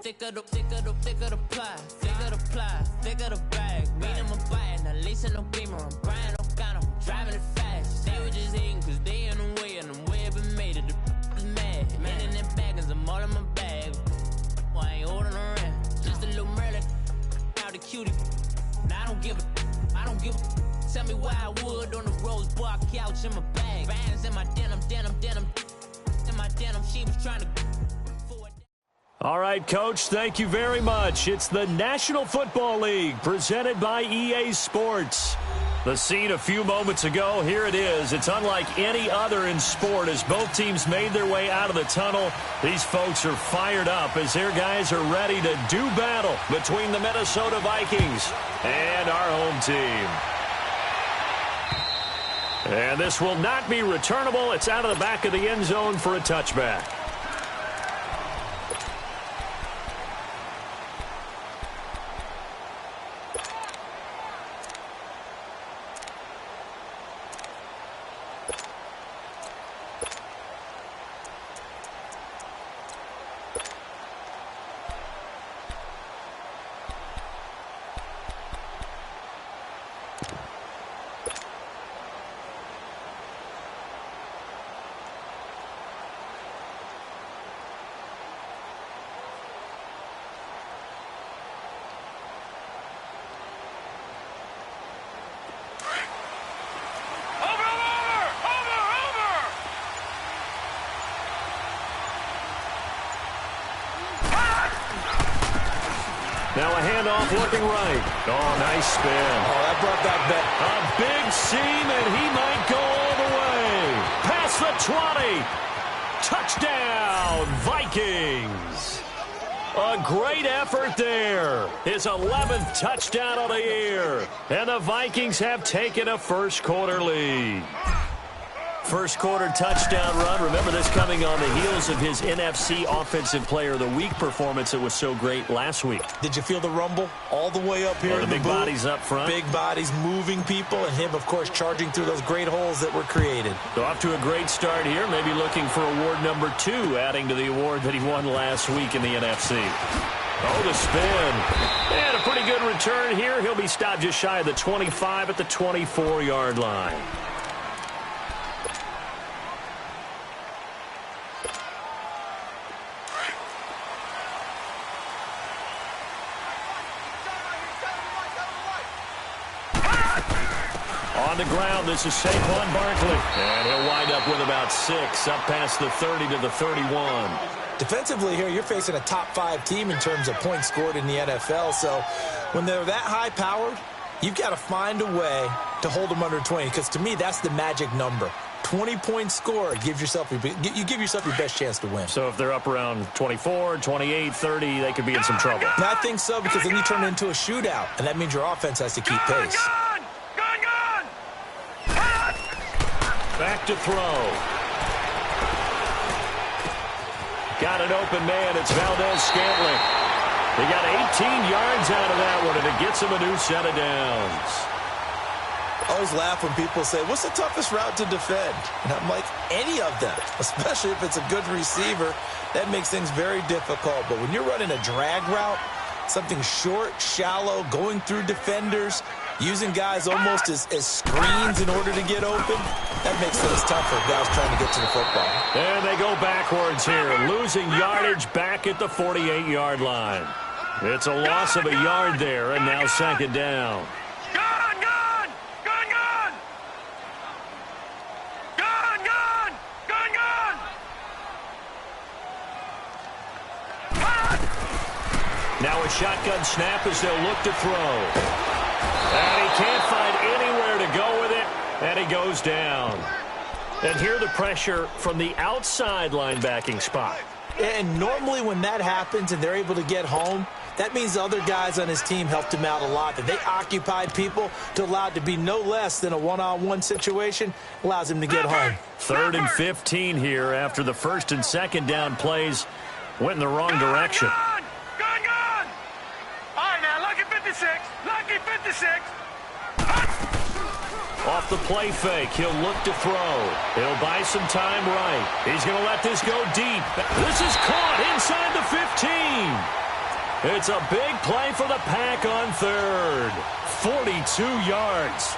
thicker the pie, thicker the bag. Meet them a bite, now listen no beamer. I'm Brian O'Connor, driving it fast. They were just hating cause they in the way, and the way I've been made it. The is mad. Man in that bag, cause I'm all in my bag. Well, I ain't holding around. Just a little Merlin, out the cutie. Now I don't give a. Tell me why I would on the rose bar couch in my bag. Bands in my denim. In my denim, she was trying to. All right, Coach, thank you very much. It's the National Football League presented by EA Sports. The scene a few moments ago, here it is. It's unlike any other in sport as both teams made their way out of the tunnel. These folks are fired up as their guys are ready to do battle between the Minnesota Vikings and our home team. And this will not be returnable. It's out of the back of the end zone for a touchback. Now a handoff looking right. Oh, nice spin. Oh, that brought that back. A big seam, and he might go all the way. Past the 20. Touchdown, Vikings. A great effort there. His 11th touchdown of the year. And the Vikings have taken a first-quarter lead. First-quarter touchdown run. Remember this coming on the heels of his NFC Offensive Player of the Week performance that was so great last week. Did you feel the rumble all the way up here? The big bodies up front. Big bodies moving people, and him, of course, charging through those great holes that were created. So off to a great start here. Maybe looking for award number 2, adding to the award that he won last week in the NFC. Oh, the spin. And a pretty good return here. He'll be stopped just shy of the 25 at the 24-yard line. On the ground, this is Saquon Barkley. And he'll wind up with about 6, up past the 30 to the 31. Defensively here, you're facing a top-5 team in terms of points scored in the NFL. So when they're that high-powered, you've got to find a way to hold them under 20. Because to me, that's the magic number. 20 points scored, you give yourself your best chance to win. So if they're up around 24, 28, 30, they could be in some trouble. And I think so, because then you turn it into a shootout, and that means your offense has to keep pace. Back to throw. Got an open man. It's Valdez-Scantling. They got 18 yards out of that one, and it gets him a new set of downs. I always laugh when people say, what's the toughest route to defend? And I'm like, any of them, especially if it's a good receiver. That makes things very difficult. But when you're running a drag route, something short, shallow, going through defenders, using guys almost as screens in order to get open, that makes things tough for guys trying to get to the football. And they go backwards here, losing yardage back at the 48-yard line. It's a loss of a yard there, and now second down. Now a shotgun snap as they'll look to throw. And he can't find anywhere to go with it, and he goes down. And here the pressure from the outside linebacking spot. And normally when that happens and they're able to get home, that means the other guys on his team helped him out a lot. That they occupied people to allow it to be no less than a one-on-one situation, allows him to get home. 3rd and 15 here after the first and second down plays went in the wrong direction. Lucky 56. Off the play fake, he'll look to throw. He'll buy some time right. He's going to let this go deep. This is caught inside the 15. It's a big play for the Pack on third. 42 yards.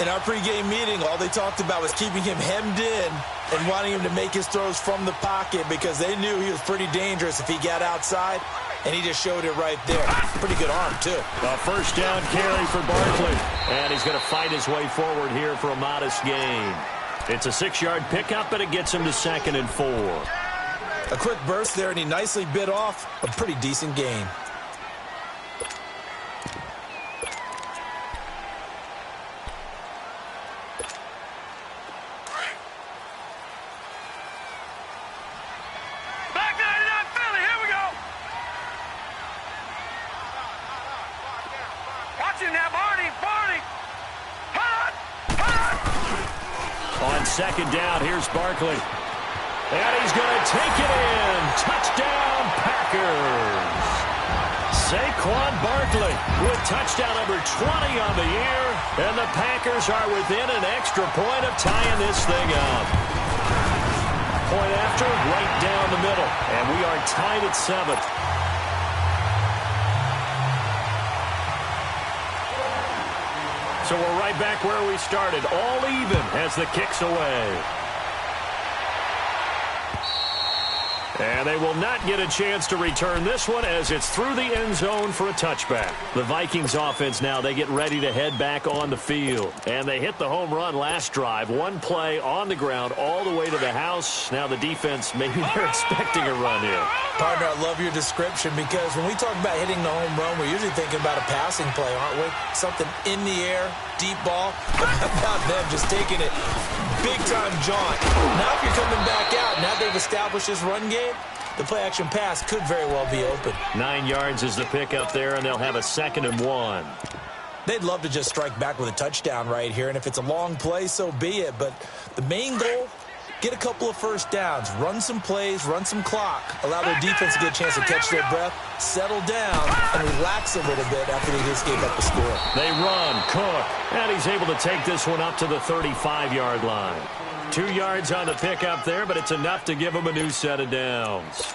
In our pregame meeting, all they talked about was keeping him hemmed in and wanting him to make his throws from the pocket because they knew he was pretty dangerous if he got outside, and he just showed it right there. Pretty good arm, too. A first down carry for Barkley, and he's going to fight his way forward here for a modest gain. It's a 6-yard pickup, and it gets him to 2nd and 4. A quick burst there, and he nicely bit off a pretty decent gain. On 2nd down, here's Barkley. And he's going to take it in. Touchdown, Packers. Saquon Barkley with touchdown number 20 on the year. And the Packers are within an extra point of tying this thing up. Point after, right down the middle. And we are tied at 7. So we're right back where we started, all even as the kick's away. And they will not get a chance to return this one as it's through the end zone for a touchback. The Vikings offense now, they get ready to head back on the field. And they hit the home run last drive. One play on the ground all the way to the house. Now the defense, maybe they're expecting a run here. Partner, I love your description because when we talk about hitting the home run, we're usually thinking about a passing play, aren't we? Something in the air, deep ball. But how about them just taking it big-time jaunt? Now if you're coming back out, now they've established this run game, the play-action pass could very well be open. 9 yards is the pickup there, and they'll have a 2nd and 1. They'd love to just strike back with a touchdown right here, and if it's a long play, so be it. But the main goal, get a couple of first downs, run some plays, run some clock, allow their defense to get a chance to catch their breath, settle down, and relax a little bit after they just gave up the score. They run, Cook, and he's able to take this one up to the 35-yard line. 2 yards on the pickup there, but it's enough to give him a new set of downs.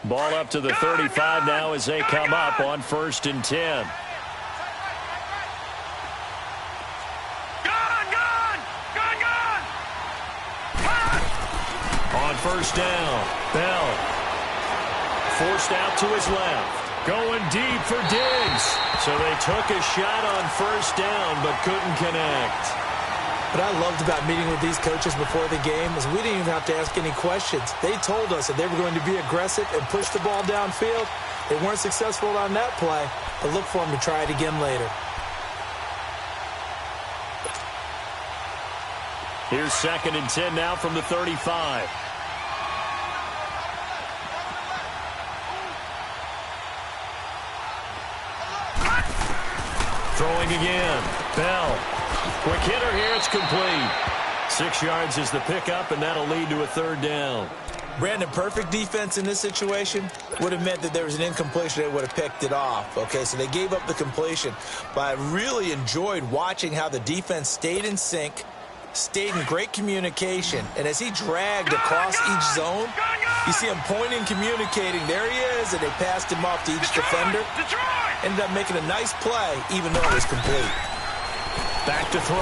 Ball up to the 35 now as they come up on 1st and 10. On 1st down, Bell forced out to his left. Going deep for Diggs. So they took a shot on 1st down but couldn't connect. What I loved about meeting with these coaches before the game is we didn't even have to ask any questions. They told us that they were going to be aggressive and push the ball downfield. They weren't successful on that play, but look for them to try it again later. Here's 2nd and 10 now from the 35. Throwing again. Bell. Quick hitter here. It's complete. 6 yards is the pickup, and that'll lead to a 3rd down. Brandon, perfect defense in this situation would have meant that there was an incompletion. They would have picked it off. Okay, so they gave up the completion. But I really enjoyed watching how the defense stayed in sync, stayed in great communication, and as he dragged across each zone, you see him pointing, communicating. There he is, and they passed him off to each defender. Ended up making a nice play, even though it was complete. Back to throw.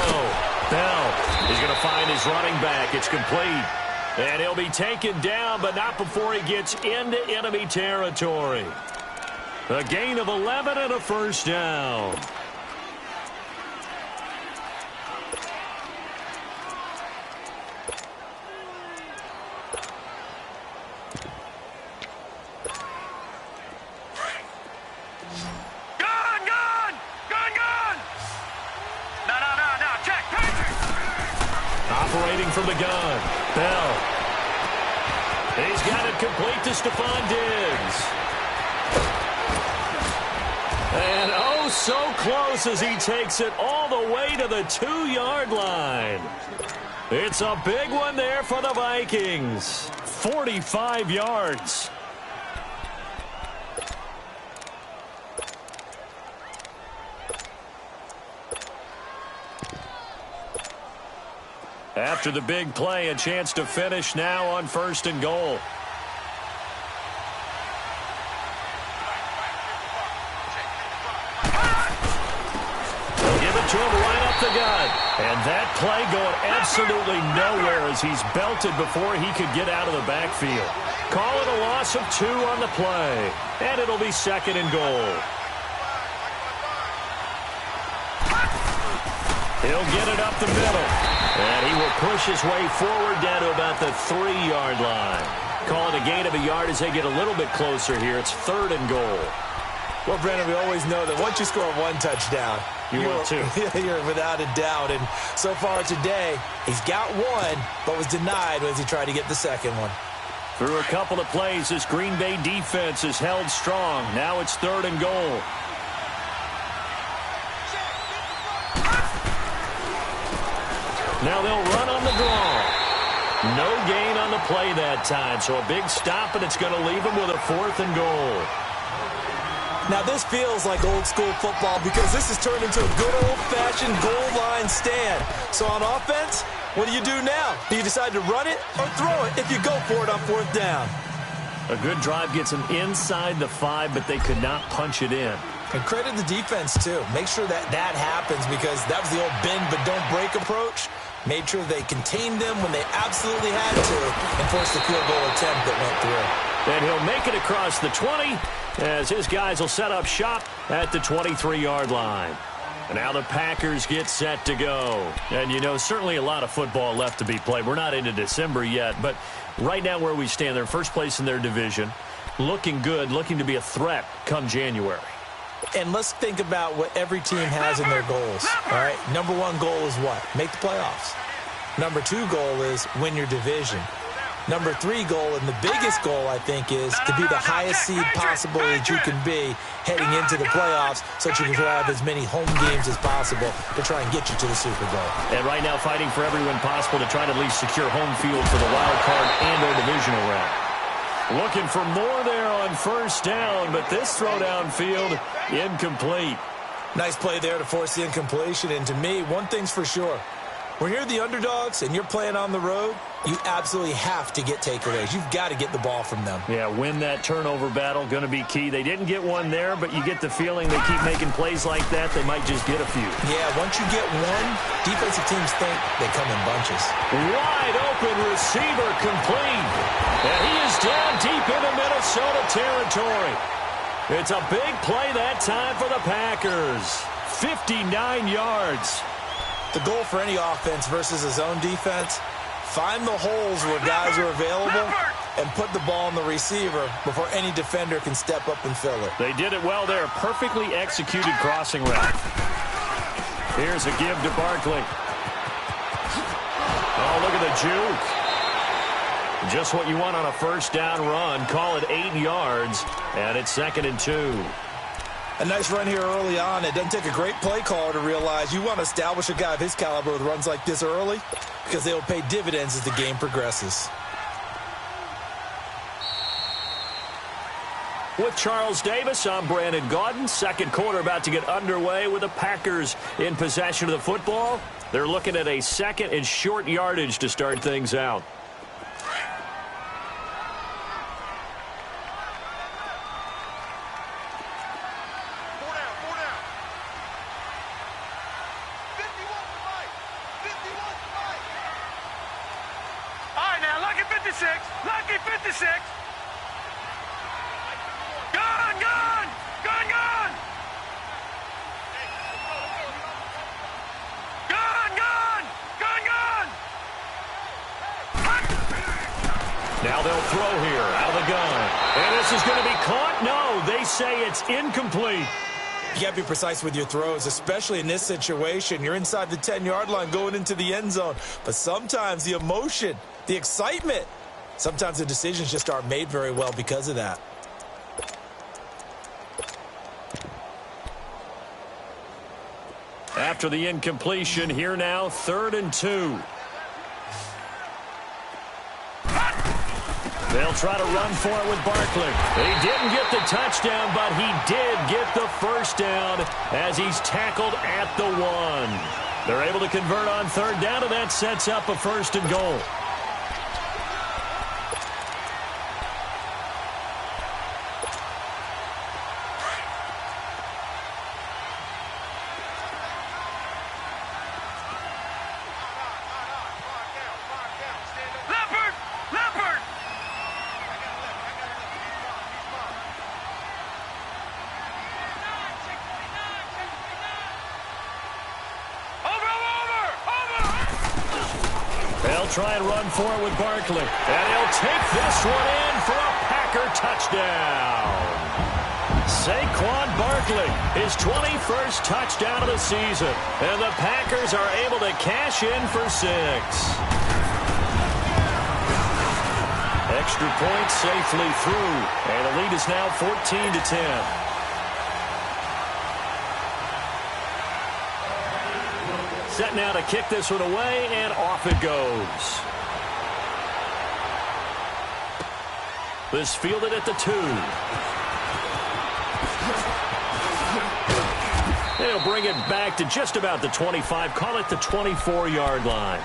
Bell is going to find his running back. It's complete. And he'll be taken down, but not before he gets into enemy territory. A gain of 11 and a 1st down. Operating from the gun. Bell. He's got it complete to Stephon Diggs. And oh, so close as he takes it all the way to the 2-yard line. It's a big one there for the Vikings. 45 yards. After the big play, a chance to finish now on 1st and goal. Give it to him right up the gut. And that play going absolutely nowhere as he's belted before he could get out of the backfield. Call it a loss of 2 on the play. And it'll be 2nd and goal. He'll get it up the middle. And he will push his way forward down to about the 3-yard line. Call it a gain of a yard as they get a little bit closer here. It's 3rd and goal. Well, Brandon, we always know that once you score 1 touchdown, you're 2. You're without a doubt. And so far today, he's got 1, but was denied as he tried to get the 2nd one. Through a couple of plays, this Green Bay defense is held strong. Now it's 3rd and goal. Now they'll run on the draw. No gain on the play that time, so a big stop, and it's going to leave them with a 4th and goal. Now this feels like old school football because this has turned into a good old-fashioned goal line stand. So on offense, what do you do now? Do you decide to run it or throw it if you go for it on 4th down? A good drive gets them inside the 5, but they could not punch it in. And credit the defense, too. Make sure that happens because that was the old bend but don't break approach. Made sure they contained them when they absolutely had to and forced the field goal attempt that went through. And he'll make it across the 20 as his guys will set up shop at the 23-yard line. And now the Packers get set to go. And, you know, certainly a lot of football left to be played. We're not into December yet, but right now where we stand, they're first place in their division. Looking good, looking to be a threat come January. And let's think about what every team has in their goals, all right? Number 1 goal is what? Make the playoffs. Number 2 goal is win your division. Number 3 goal, and the biggest goal, I think, is to be the highest seed possible that you can be heading into the playoffs so that you can have as many home games as possible to try and get you to the Super Bowl. And right now fighting for every win possible to try to at least secure home field for the wild card and or divisional round. Looking for more there on 1st down, but this throw downfield incomplete. Nice play there to force the incompletion, and to me, one thing's for sure. When you're the underdogs and you're playing on the road, you absolutely have to get takeaways. You've got to get the ball from them. Yeah, win that turnover battle, going to be key. They didn't get one there, but you get the feeling they keep making plays like that, they might just get a few. Yeah, once you get one, defensive teams think they come in bunches. Wide open receiver complete. And he is down deep into Minnesota territory. It's a big play that time for the Packers. 59 yards. The goal for any offense versus a zone defense, find the holes where guys are available and put the ball on the receiver before any defender can step up and fill it. They did it well there. Perfectly executed crossing route. Here's a give to Barkley. Oh, look at the juke. Just what you want on a 1st down run. Call it 8 yards, and it's 2nd and 2. A nice run here early on. It doesn't take a great play caller to realize you want to establish a guy of his caliber with runs like this early because they will pay dividends as the game progresses. With Charles Davis, I'm Brandon Gaudin. 2nd quarter about to get underway with the Packers in possession of the football. They're looking at a 2nd and short yardage to start things out. Lucky 56. Gone, gone, gone, gone. Gone, gone, gone, gone. Now they'll throw here out of the gun. And this is going to be caught? No, they say it's incomplete. You got to be precise with your throws, especially in this situation. You're inside the 10-yard line going into the end zone. But sometimes the emotion, the excitement, sometimes the decisions just aren't made very well because of that. After the incompletion, here now, 3rd and 2. They'll try to run for it with Barkley. He didn't get the touchdown, but he did get the first down as he's tackled at the 1. They're able to convert on third down, and that sets up a 1st and goal. Try and run for it with Barkley. And he'll take this one in for a Packer touchdown. Saquon Barkley, his 21st touchdown of the season. And the Packers are able to cash in for 6. Extra point safely through. And the lead is now 14-10. Set now to kick this one away, and off it goes. This fielded at the 2. They'll bring it back to just about the 25, call it the 24-yard line.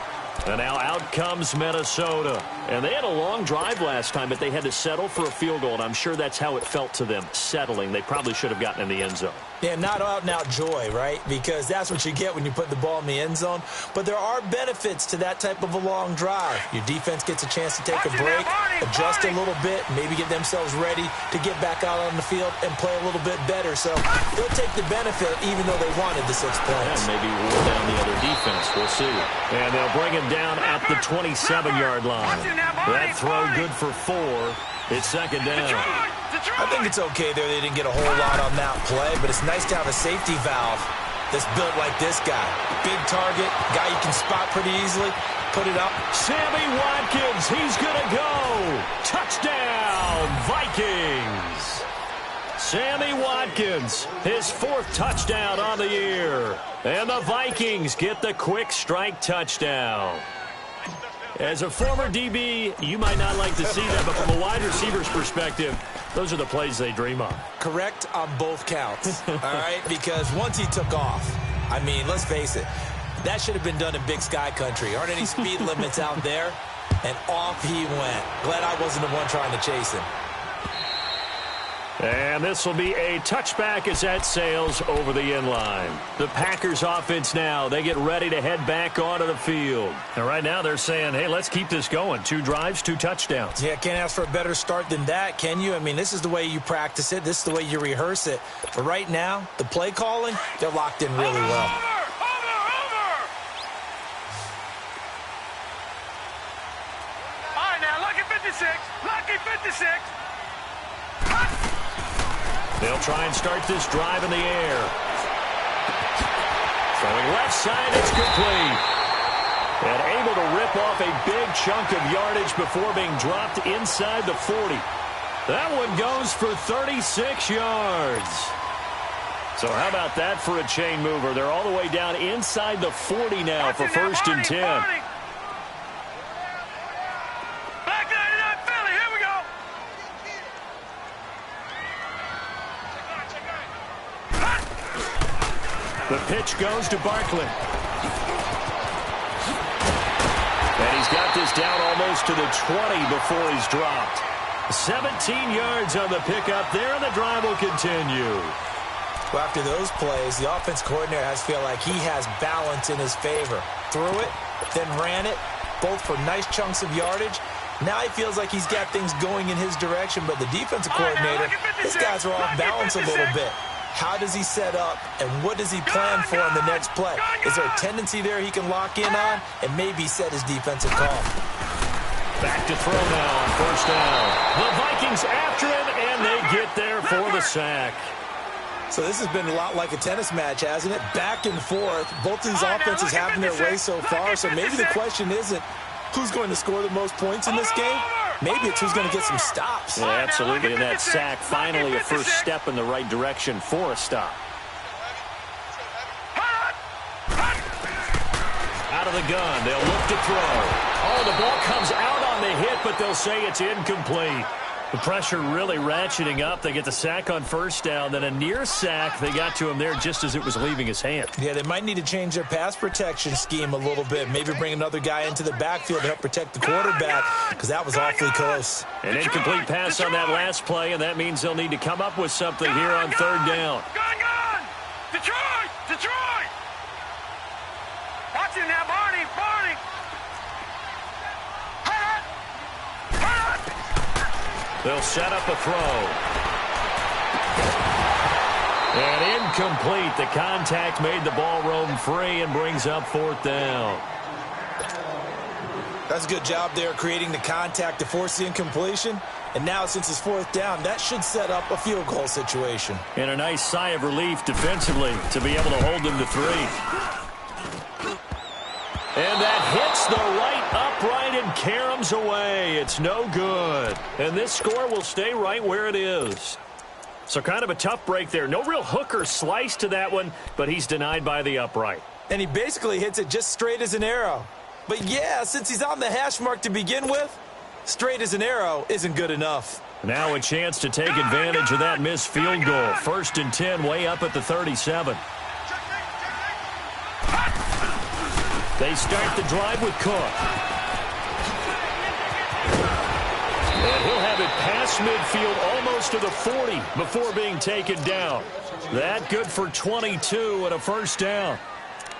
And now out comes Minnesota. And they had a long drive last time, but they had to settle for a field goal, and I'm sure that's how it felt to them, settling. They probably should have gotten in the end zone. Yeah, not out-and-out joy, right? Because that's what you get when you put the ball in the end zone. But there are benefits to that type of a long drive. Your defense gets a chance to take a break, adjust a little bit, maybe get themselves ready to get back out on the field and play a little bit better. So they'll take the benefit even though they wanted the 6 points. And maybe wear down the other defense. We'll see. And they'll bring him down at the 27-yard line. That throw good for 4. It's 2nd down. I think it's okay there. They didn't get a whole lot on that play, but it's nice to have a safety valve that's built like this guy. Big target, guy you can spot pretty easily. Put it up. Sammy Watkins, he's going to go. Touchdown, Vikings. Sammy Watkins, his 4th touchdown on the year. And the Vikings get the quick strike touchdown. As a former DB, you might not like to see that, but from a wide receiver's perspective, those are the plays they dream of. Correct on both counts, all right? Because once he took off, I mean, let's face it, that should have been done in Big Sky Country. Aren't any speed limits out there? And off he went. Glad I wasn't the one trying to chase him. And this will be a touchback as that sails over the inline. The Packers offense now, they get ready to head back onto the field. And right now they're saying, hey, let's keep this going. 2 drives, 2 touchdowns. Yeah, can't ask for a better start than that, can you? I mean, this is the way you practice it. This is the way you rehearse it. But right now, the play calling, they're locked in really well. All right, now, lucky 56. Lucky 56. They'll try and start this drive in the air. Throwing left side, it's complete. And able to rip off a big chunk of yardage before being dropped inside the 40. That one goes for 36 yards. So how about that for a chain mover? They're all the way down inside the 40 now for 1st and 10. The pitch goes to Barkley. And he's got this down almost to the 20 before he's dropped. 17 yards on the pickup there, and the drive will continue. Well, after those plays, the offense coordinator has to feel like he has balance in his favor. Threw it, then ran it, both for nice chunks of yardage. Now he feels like he's got things going in his direction, but the defensive coordinator, his guys are off balance a little bit. How does he set up, and what does he plan for on the next play? Is there a tendency there he can lock in on and maybe set his defensive call? Back to throw now on 1st down. The Vikings after him, and they get there for the sack. So this has been a lot like a tennis match, hasn't it? Back and forth. Both these offenses having their way so far, so maybe the question isn't who's going to score the most points in this game. Maybe it's who's going to get some stops. Yeah, absolutely, and that sack finally a first step in the right direction for a stop. Out of the gun, they'll look to throw. Oh, the ball comes out on the hit but they'll say it's incomplete. The pressure really ratcheting up. They get the sack on first down, then a near sack. They got to him there just as it was leaving his hand. Yeah, they might need to change their pass protection scheme a little bit. Maybe bring another guy into the backfield to help protect the quarterback, because that was awfully close. An incomplete pass on that last play, and that means they'll need to come up with something here on third down. Gone! Detroit! Detroit! Watch him now, Barney! Barney! They'll set up a throw. And incomplete. The contact made the ball roam free and brings up fourth down. That's a good job there creating the contact to force the incompletion. And now, since it's fourth down, that should set up a field goal situation. And a nice sigh of relief defensively to be able to hold them to 3. And that hits the right upright and caroms away. It's no good. And this score will stay right where it is. So kind of a tough break there. No real hook or slice to that one, but he's denied by the upright. And he basically hits it just straight as an arrow. But yeah, since he's on the hash mark to begin with, straight as an arrow isn't good enough. Now a chance to take advantage of that missed field goal. 1st and 10, way up at the 37. They start the drive with Cook. And he'll have it past midfield almost to the 40 before being taken down. That good for 22 and a first down.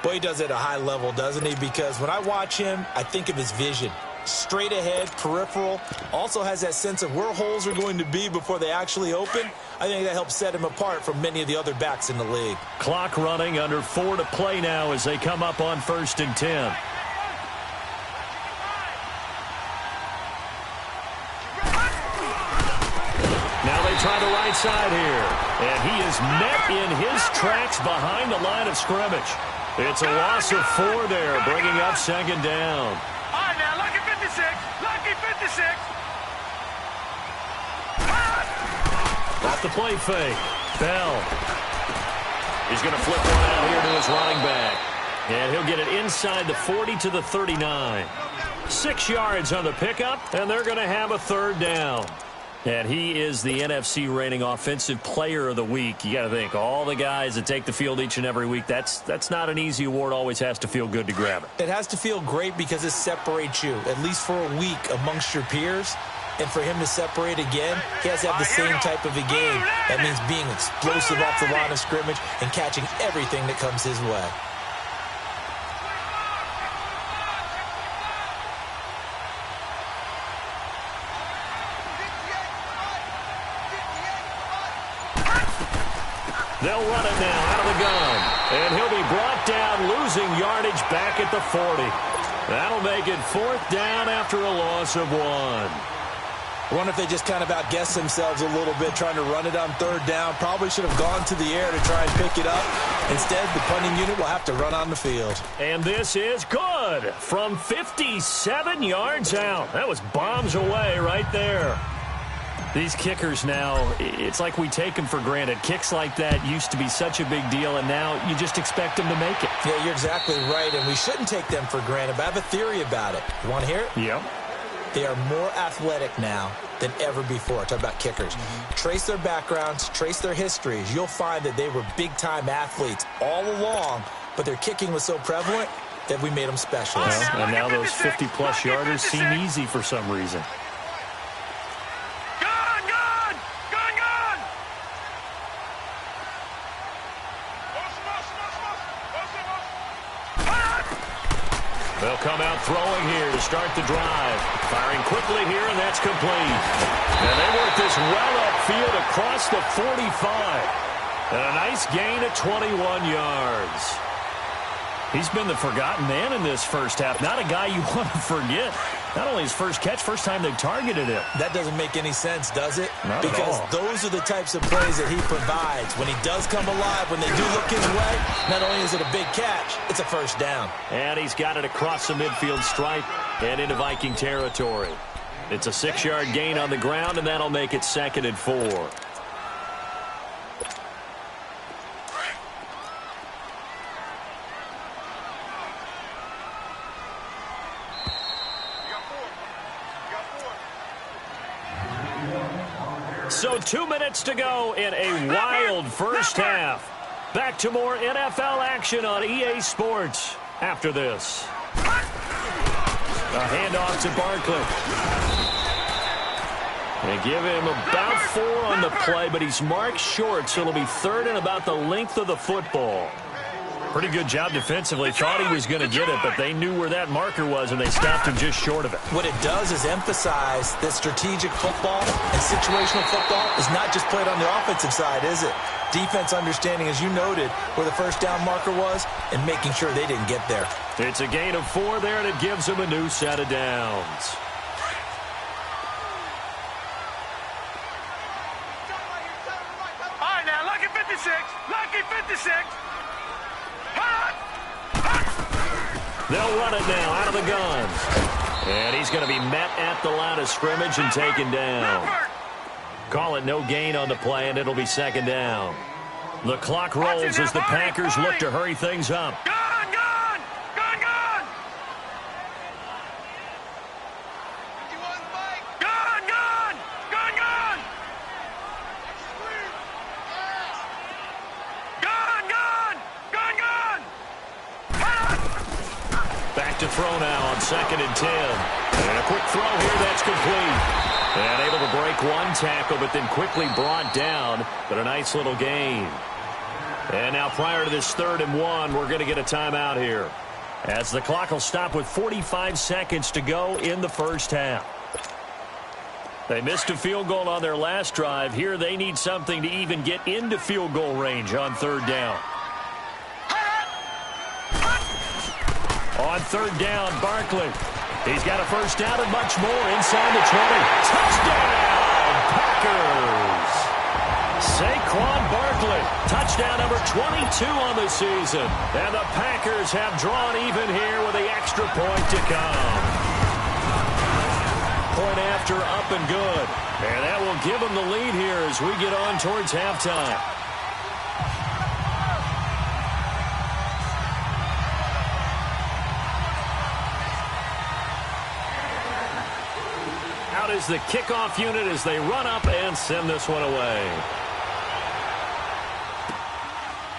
Boy, he does it at a high level, doesn't he? Because when I watch him, I think of his vision. Straight ahead, peripheral. Also has that sense of where holes are going to be before they actually open. I think that helps set him apart from many of the other backs in the league. Clock running, under 4 to play now as they come up on 1st and 10. Now they try the right side here. And he is met in his tracks behind the line of scrimmage. It's a loss of 4 there, bringing up 2nd down. All right, now, lucky 56. Lucky 56. Off the play fake. Bell. He's going to flip one out here to his running back. And he'll get it inside the 40 to the 39. 6 yards on the pickup, and they're going to have a 3rd down. And he is the NFC rating offensive player of the week. You got to think, all the guys that take the field each and every week, that's not an easy award. Always has to feel good to grab it. It has to feel great because it separates you, at least for a week, amongst your peers. And for him to separate again, he has to have the same type of a game. That means being explosive off the line of scrimmage and catching everything that comes his way. They'll run it now out of the gun. And he'll be brought down, losing yardage back at the 40. That'll make it 4th down after a loss of 1. I wonder if they just kind of outguessed themselves a little bit trying to run it on 3rd down. Probably should have gone to the air to try and pick it up. Instead, the punting unit will have to run on the field. And this is good from 57 yards out. That was bombs away right there. These kickers now, it's like we take them for granted. Kicks like that used to be such a big deal, and now you just expect them to make it. Yeah, you're exactly right, and we shouldn't take them for granted, but I have a theory about it. You want to hear it? Yep. They are more athletic now than ever before. Talk about kickers. Trace their backgrounds, trace their histories. You'll find that they were big-time athletes all along, but their kicking was so prevalent that we made them specialists. Well, and now those 50-plus yarders seem easy for some reason. They'll come out throwing here to start the drive. Firing quickly here, and that's complete. And they work this well upfield across the 45. And a nice gain of 21 yards. He's been the forgotten man in this first half. Not a guy you want to forget. Not only his first catch, first time they targeted him. That doesn't make any sense, does it? Not because at all. Those are the types of plays that he provides. When he does come alive, when they do look his way, not only is it a big catch, it's a first down. And he's got it across the midfield stripe and into Viking territory. It's a 6-yard gain on the ground, and that'll make it 2nd and 4. So 2 minutes to go in a wild first half. Back to more NFL action on EA Sports after this. A handoff to Barkley. They give him about 4 on the play, but he's marked short, so it'll be third and about the length of the football. Pretty good job defensively. Thought he was going to get it, but they knew where that marker was, and they stopped him just short of it. What it does is emphasize that strategic football and situational football is not just played on the offensive side, is it? Defense understanding, as you noted, where the first down marker was and making sure they didn't get there. It's a gain of 4 there, and it gives them a new set of downs. All right, now, lucky 56. Lucky 56. They'll run it now out of the gun. And he's going to be met at the line of scrimmage and taken down. Call it no gain on the play, and it'll be second down. The clock rolls as the Packers look to hurry things up. Gun, gun! Gun, gun! Gun, gun! Gun, gun! Gun, gun! Gun, gun! Back to throw now on 2nd and 10. And a quick throw here that's complete. And able to break one tackle, but then quickly brought down. But a nice little gain. And now prior to this 3rd and 1, we're going to get a timeout here, as the clock will stop with 45 seconds to go in the first half. They missed a field goal on their last drive. Here they need something to even get into field goal range on 3rd down. On 3rd down, Barkley. He's got a first down and much more inside the 20. Touchdown, Packers! Saquon Barkley, touchdown number 22 on the season. And the Packers have drawn even here with the extra point to come. Point after, up and good. And that will give them the lead here as we get on towards halftime. Out is the kickoff unit as they run up and send this one away.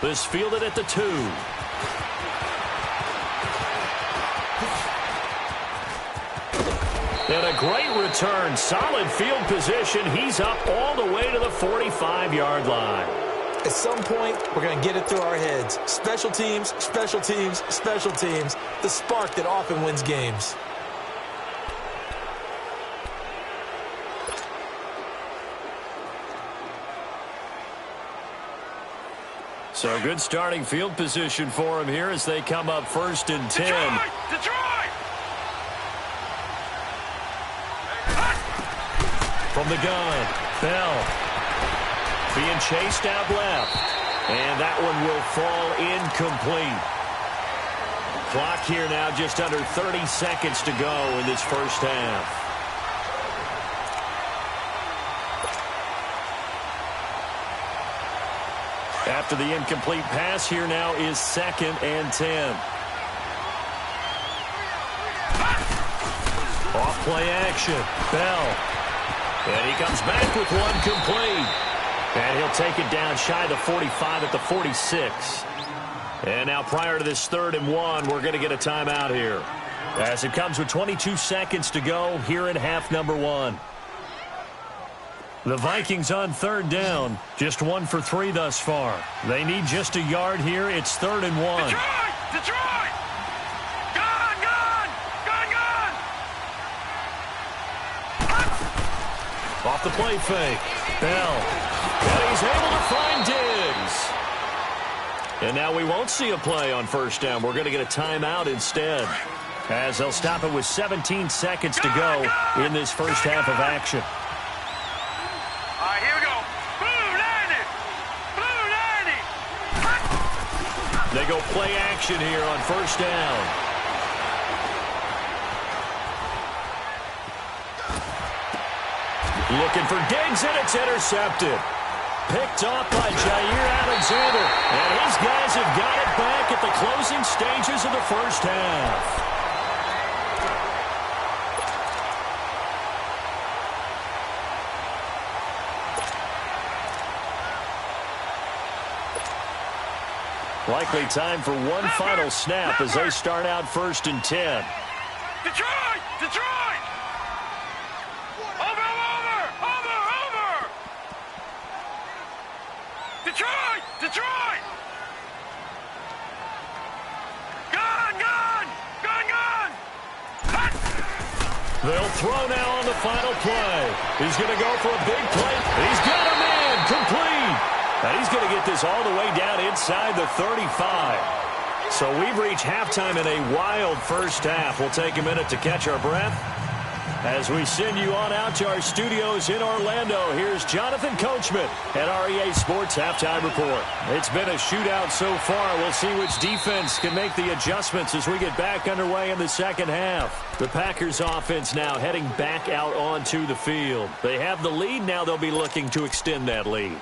This fielded at the 2. And a great return. Solid field position. He's up all the way to the 45-yard line. At some point, we're going to get it through our heads. Special teams, special teams, special teams. The spark that often wins games. So good starting field position for him here as they come up 1st and 10. Detroit! From the gun, Bell being chased out left. And that one will fall incomplete. Clock here now just under 30 seconds to go in this first half. After the incomplete pass, here now is 2nd and 10. Off play action. Bell. And he comes back with one complete. And he'll take it down shy of the 45 at the 46. And now prior to this 3rd and 1, we're going to get a timeout here, as it comes with 22 seconds to go here in half number 1. The Vikings on 3rd down, just 1 for 3 thus far. They need just a yard here. It's 3rd and 1. Detroit! Detroit! Gun, gun! Gun, gun! Off the play fake. Bell. And he's able to find Diggs. And now we won't see a play on 1st down. We're going to get a timeout instead, as they'll stop it with 17 seconds to go in this first half of action. All right, here we go. Blue 90! Blue 90! They go play action here on 1st down. Looking for Diggs, and it's intercepted. Picked off by Jair Alexander. And his guys have got it back at the closing stages of the first half. Likely time for one final snap as they start out 1st and 10. Detroit! Detroit! Over! Detroit! Detroit! Gun! They'll throw now on the final play. He's going to go for a big play. He's got a man complete. And he's going to get this all the way down inside the 35. So we've reached halftime in a wild first half. We'll take a minute to catch our breath as we send you on out to our studios in Orlando. Here's Jonathan Coachman at REA Sports Halftime Report. It's been a shootout so far. We'll see which defense can make the adjustments as we get back underway in the second half. The Packers offense now heading back out onto the field. They have the lead. Now they'll be looking to extend that lead.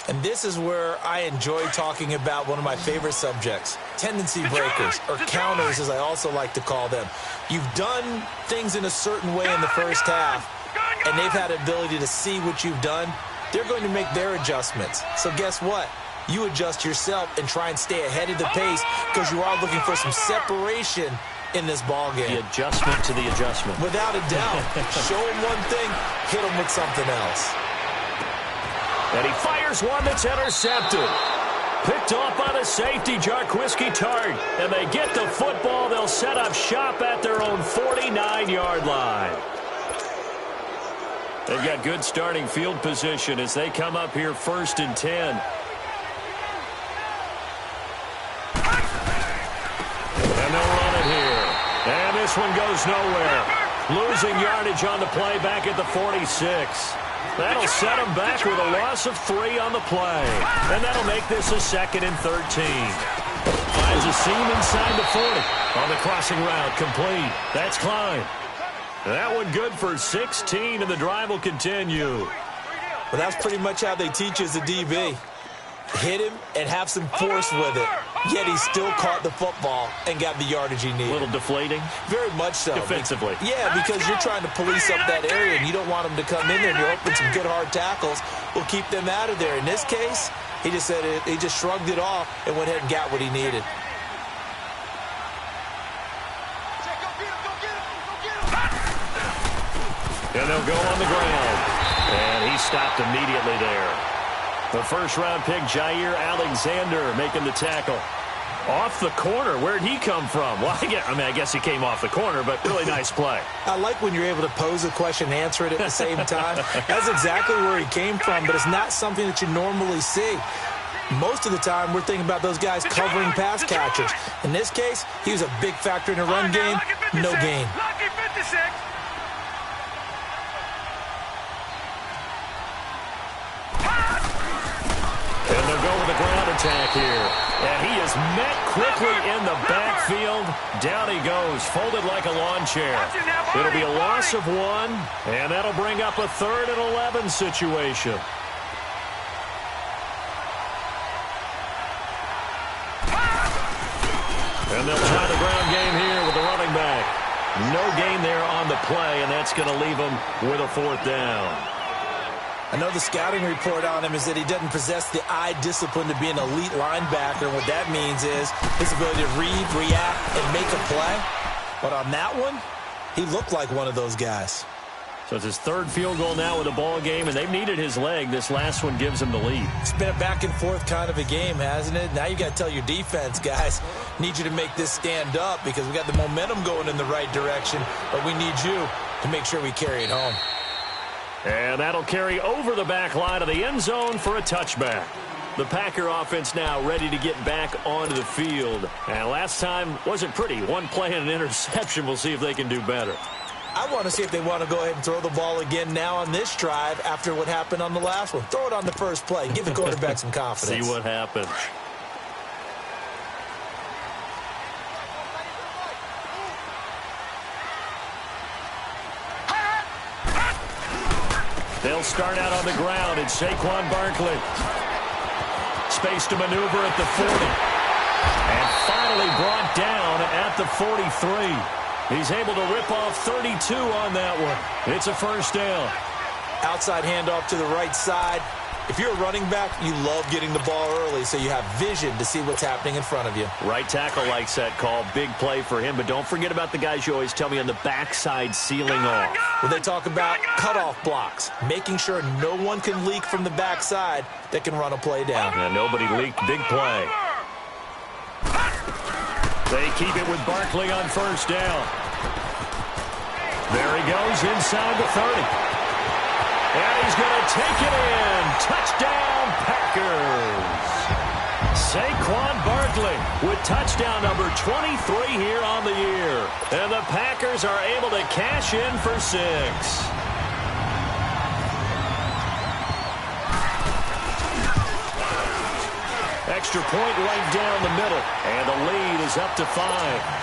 And this is where I enjoy talking about one of my favorite subjects, tendency breakers, or counters as I also like to call them. You've done things in a certain way in the first half, and they've had the ability to see what you've done. They're going to make their adjustments. So guess what? You adjust yourself and try and stay ahead of the pace because you are looking for some separation in this ball game. The adjustment to the adjustment. Without a doubt. Show them one thing, hit them with something else. And he fires one that's intercepted. Picked off by the safety, Jarquiski Tart. And they get the football. They'll set up shop at their own 49-yard line. They've got good starting field position as they come up here 1st and 10. And they'll run it here. And this one goes nowhere. Losing yardage on the play back at the 46. That'll set them back with a loss of 3 on the play. And that'll make this a 2nd and 13. Finds a seam inside the 40. On the crossing route, complete. That's Klein. That one good for 16, and the drive will continue. Well, that's pretty much how they teach as a DB. Hit him and have some force with it. Yet he still caught the football and got the yardage he needed. A little deflating? Very much so. Defensively. Yeah, because you're trying to police up that area, and you don't want them to come in there, and you're hoping some good hard tackles will keep them out of there. In this case, he just said it, he just shrugged it off and went ahead and got what he needed. And they'll go on the ground. And he stopped immediately there. The first-round pick, Jair Alexander, making the tackle. Off the corner. Where'd he come from? Well, I guess he came off the corner, but really nice play. I like when you're able to pose a question and answer it at the same time. That's exactly where he came from, but it's not something that you normally see. Most of the time, we're thinking about those guys covering pass catchers. In this case, he was a big factor in the run game. No gain. And they'll go with a ground attack here. And he is met quickly in the backfield. Down he goes, folded like a lawn chair. It'll be a loss of 1, and that'll bring up a 3rd and 11 situation. And they'll try the ground game here with the running back. No gain there on the play, and that's going to leave them with a 4th down. I know the scouting report on him is that he doesn't possess the eye discipline to be an elite linebacker. What that means is his ability to read, react, and make a play. But on that one, he looked like one of those guys. So it's his 3rd field goal now with a ball game, and they've needed his leg. This last one gives him the lead. It's been a back-and-forth kind of a game, hasn't it? Now you got to tell your defense, guys, need you to make this stand up because we got the momentum going in the right direction, but we need you to make sure we carry it home. And that'll carry over the back line of the end zone for a touchback. The Packer offense now ready to get back onto the field. And last time wasn't pretty. 1 play and an interception. We'll see if they can do better. I want to see if they want to go ahead and throw the ball again now on this drive after what happened on the last one. Throw it on the first play. Give the quarterback some confidence. See what happens. They'll start out on the ground. It's Saquon Barkley. Space to maneuver at the 40. And finally brought down at the 43. He's able to rip off 32 on that one. It's a 1st down. Outside handoff to the right side. If you're a running back, you love getting the ball early so you have vision to see what's happening in front of you. Right tackle likes that call. Big play for him, but don't forget about the guys you always tell me on the backside sealing off. Well, they talk about cutoff blocks, making sure no one can leak from the backside that can run a play down. Yeah, nobody leaked. Big play. They keep it with Barkley on first down. There he goes inside the 30. And he's going to take it in. Touchdown, Packers. Saquon Barkley with touchdown number 23 here on the year. And the Packers are able to cash in for 6. Extra point right down the middle. And the lead is up to 5.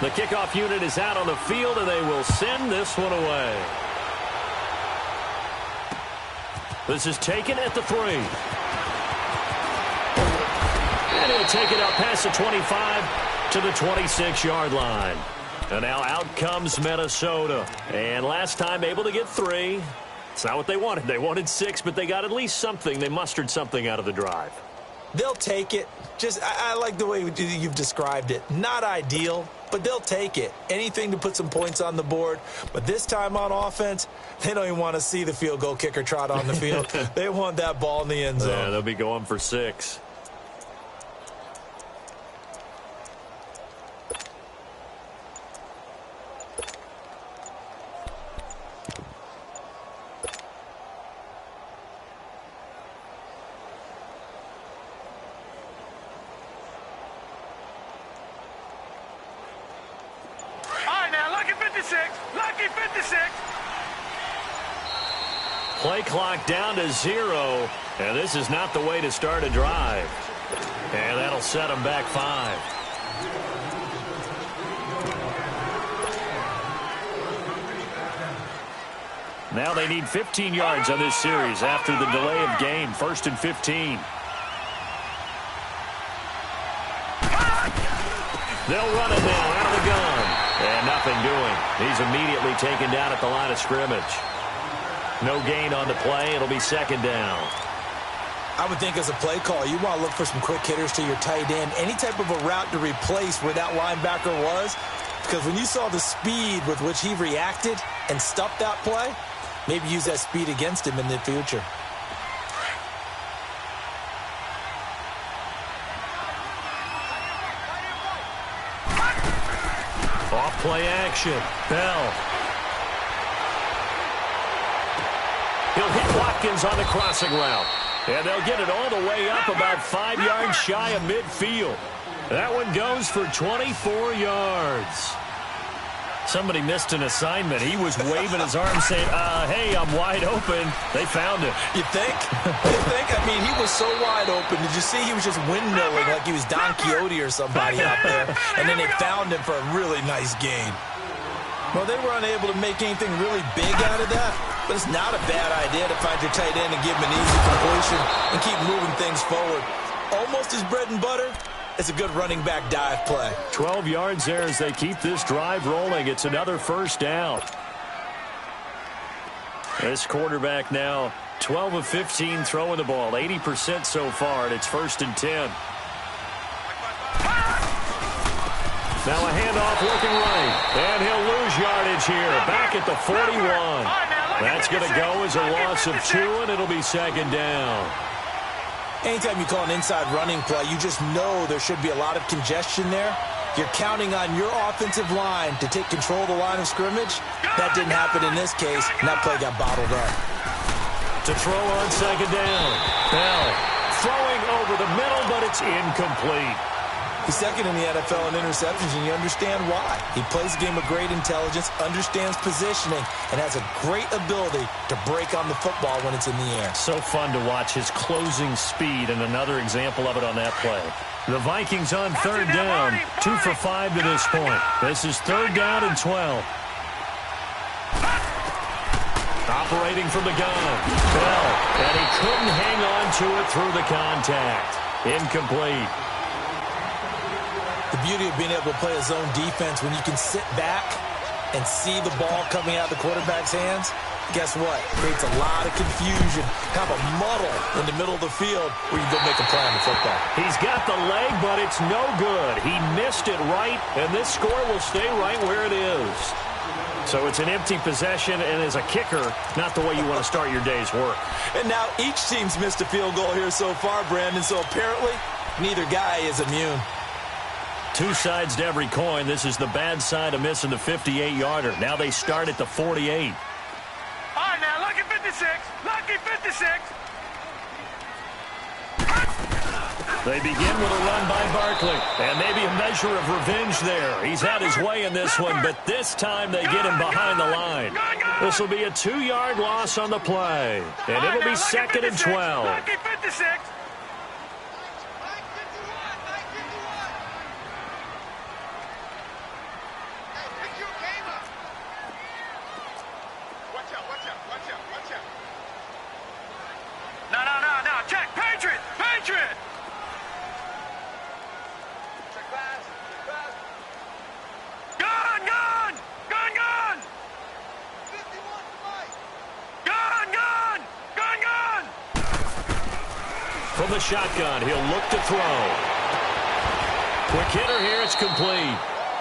The kickoff unit is out on the field, and they will send this one away. This is taken at the 3. And he'll take it out past the 25 to the 26-yard line. And now out comes Minnesota. And last time able to get 3. It's not what they wanted. They wanted 6, but they got at least something. They mustered something out of the drive. They'll take it. I like the way you've described it. Not ideal, but they'll take it. Anything to put some points on the board. But this time on offense, they don't even want to see the field goal kicker trot on the field. They want that ball in the end zone. Yeah, they'll be going for 6. Lucky 56. Play clock down to 0, and this is not the way to start a drive. And that'll set them back 5. Now they need 15 yards on this series after the delay of game. 1st and 15. They'll run it now out of the gun. And nothing doing. He's immediately taken down at the line of scrimmage. No gain on the play. It'll be 2nd down. I would think as a play call, you want to look for some quick hitters to your tight end. Any type of a route to replace where that linebacker was. Because when you saw the speed with which he reacted and stuffed that play, maybe use that speed against him in the future. Off-play action. Bell. He'll hit Watkins on the crossing route. And they'll get it all the way up about 5 yards shy of midfield. That one goes for 24 yards. Somebody missed an assignment. He was waving his arm saying, hey, I'm wide open. They found him. You think? You think? I mean, he was so wide open. Did you see he was just windmilling like he was Don Quixote or somebody out there? And then they found him for a really nice gain. Well, they were unable to make anything really big out of that, but it's not a bad idea to find your tight end and give him an easy completion and keep moving things forward. Almost his bread and butter. It's a good running back dive play. 12 yards there as they keep this drive rolling. It's another 1st down. This quarterback now 12 of 15 throwing the ball. 80% so far, and it's 1st and 10. Now a handoff looking right. And he'll lose yardage here. Back at the 41. That's going to go as a loss of 2, and it'll be 2nd down. Anytime you call an inside running play, you just know there should be a lot of congestion there. You're counting on your offensive line to take control of the line of scrimmage. That didn't happen in this case, and that play got bottled up. To throw on 2nd down. Bell throwing over the middle, but it's incomplete. He's 2nd in the NFL in interceptions, and you understand why. He plays a game of great intelligence, understands positioning, and has a great ability to break on the football when it's in the air. So fun to watch his closing speed, and another example of it on that play. The Vikings on 3rd down, 2 for 5 to this point. This is 3rd down and 12. Operating from the gun. Bell. And he couldn't hang on to it through the contact. Incomplete. The beauty of being able to play a zone defense when you can sit back and see the ball coming out of the quarterback's hands, guess what? Creates a lot of confusion, kind of a muddle in the middle of the field where you go make a play on the football. He's got the leg, but it's no good. He missed it right, and this score will stay right where it is. So it's an empty possession, and as a kicker, not the way you want to start your day's work. And now each team's missed a field goal here so far, Brandon, so apparently neither guy is immune. Two sides to every coin. This is the bad side of missing the 58-yarder. Now they start at the 48. All right, now, lucky 56. Lucky 56. They begin with a run by Barkley. And maybe a measure of revenge there. He's had his way in this one, but this time they get him behind the line. This will be a 2-yard loss on the play. And it'll be 2nd and 12. Lucky 56. No. Check. Patriot. Gun. From the shotgun, he'll look to throw. Quick hitter here, it's complete.